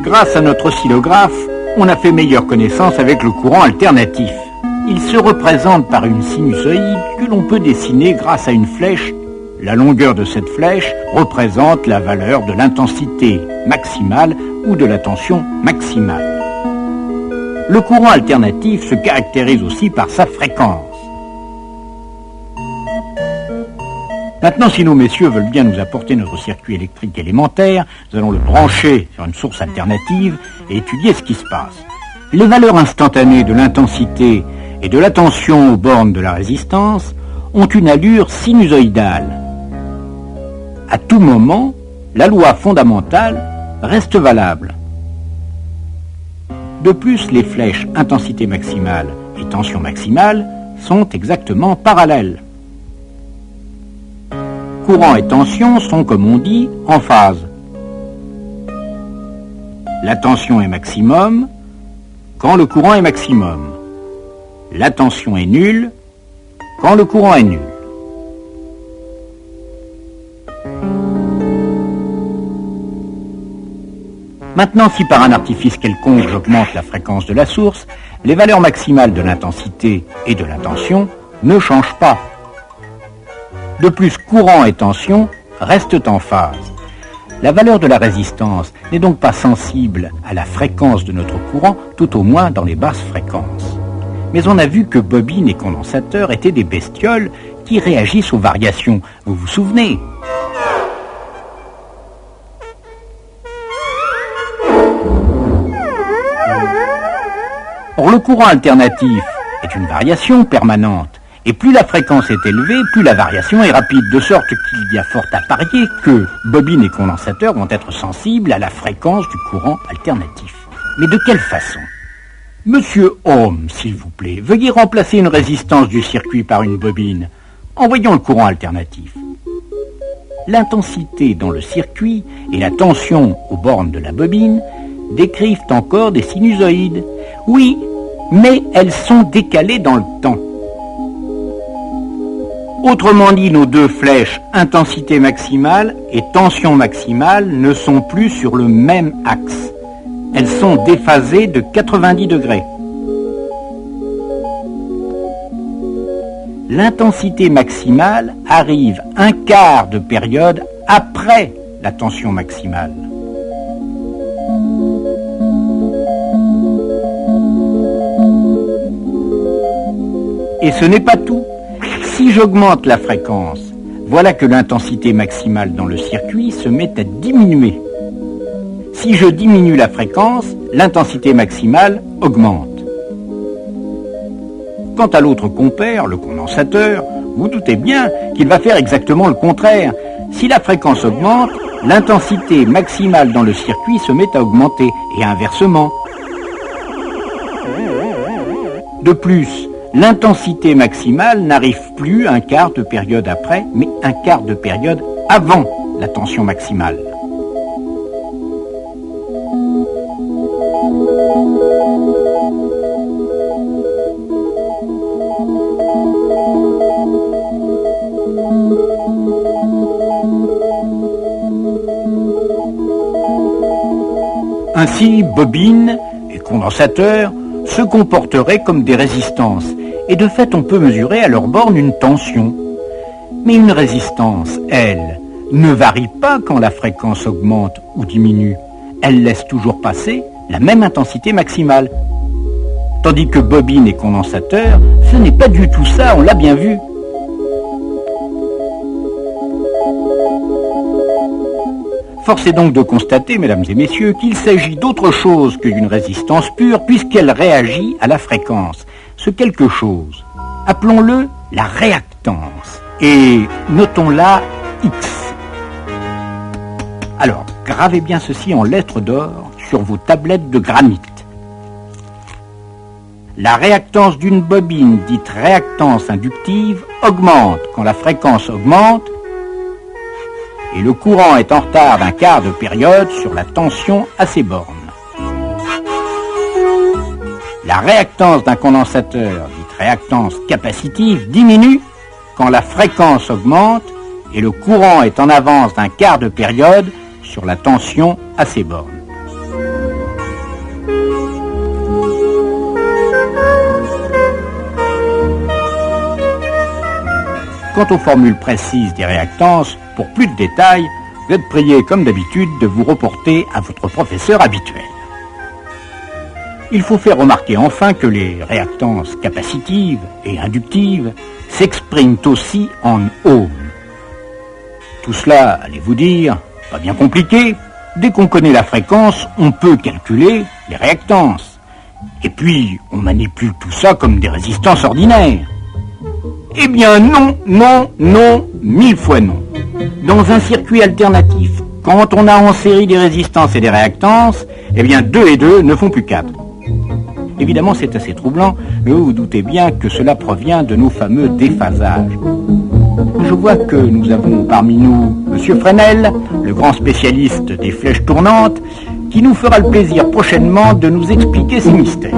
Grâce à notre oscillographe, on a fait meilleure connaissance avec le courant alternatif. Il se représente par une sinusoïde que l'on peut dessiner grâce à une flèche. La longueur de cette flèche représente la valeur de l'intensité maximale ou de la tension maximale. Le courant alternatif se caractérise aussi par sa fréquence. Maintenant, si nos messieurs veulent bien nous apporter notre circuit électrique élémentaire, nous allons le brancher sur une source alternative et étudier ce qui se passe. Les valeurs instantanées de l'intensité et de la tension aux bornes de la résistance ont une allure sinusoïdale. À tout moment, la loi fondamentale reste valable. De plus, les flèches intensité maximale et tension maximale sont exactement parallèles. Courant et tension sont, comme on dit, en phase. La tension est maximum quand le courant est maximum. La tension est nulle quand le courant est nul. Maintenant, si par un artifice quelconque j'augmente la fréquence de la source, les valeurs maximales de l'intensité et de la tension ne changent pas. De plus, courant et tension restent en phase. La valeur de la résistance n'est donc pas sensible à la fréquence de notre courant, tout au moins dans les basses fréquences. Mais on a vu que bobines et condensateurs étaient des bestioles qui réagissent aux variations. Vous vous souvenez ? Or, le courant alternatif est une variation permanente. Et plus la fréquence est élevée, plus la variation est rapide, de sorte qu'il y a fort à parier que bobines et condensateurs vont être sensibles à la fréquence du courant alternatif. Mais de quelle façon ? Monsieur Ohm, s'il vous plaît, veuillez remplacer une résistance du circuit par une bobine. Envoyons le courant alternatif. L'intensité dans le circuit et la tension aux bornes de la bobine décrivent encore des sinusoïdes. Oui, mais elles sont décalées dans le temps. Autrement dit, nos deux flèches intensité maximale et tension maximale ne sont plus sur le même axe. Elles sont déphasées de 90 degrés. L'intensité maximale arrive un quart de période après la tension maximale. Et ce n'est pas tout. Si j'augmente la fréquence, voilà que l'intensité maximale dans le circuit se met à diminuer. Si je diminue la fréquence, l'intensité maximale augmente. Quant à l'autre compère, le condensateur, vous doutez bien qu'il va faire exactement le contraire. Si la fréquence augmente, l'intensité maximale dans le circuit se met à augmenter, et inversement. De plus, l'intensité maximale n'arrive plus un quart de période après, mais un quart de période avant la tension maximale. Ainsi, bobines et condensateurs se comporteraient comme des résistances, et de fait on peut mesurer à leur borne une tension. Mais une résistance, elle, ne varie pas quand la fréquence augmente ou diminue. Elle laisse toujours passer la même intensité maximale. Tandis que bobines et condensateurs, ce n'est pas du tout ça, on l'a bien vu. Force est donc de constater, mesdames et messieurs, qu'il s'agit d'autre chose que d'une résistance pure, puisqu'elle réagit à la fréquence. Ce quelque chose, appelons-le la réactance, et notons-la X. Alors, gravez bien ceci en lettres d'or sur vos tablettes de granit. La réactance d'une bobine, dite réactance inductive, augmente quand la fréquence augmente, et le courant est en retard d'un quart de période sur la tension à ses bornes. La réactance d'un condensateur, dite réactance capacitive, diminue quand la fréquence augmente et le courant est en avance d'un quart de période sur la tension à ses bornes. quant aux formules précises des réactances, pour plus de détails, vous êtes prié, comme d'habitude, de vous reporter à votre professeur habituel. Il faut faire remarquer enfin que les réactances capacitives et inductives s'expriment aussi en ohms. Tout cela, allez-vous dire, pas bien compliqué. Dès qu'on connaît la fréquence, on peut calculer les réactances. Et puis, on manipule tout ça comme des résistances ordinaires. Eh bien non, non, non, 1000 fois non. Dans un circuit alternatif, quand on a en série des résistances et des réactances, eh bien 2 et 2 ne font plus 4. Évidemment, c'est assez troublant, mais vous vous doutez bien que cela provient de nos fameux déphasages. Je vois que nous avons parmi nous M. Fresnel, le grand spécialiste des flèches tournantes, qui nous fera le plaisir prochainement de nous expliquer ces mystères.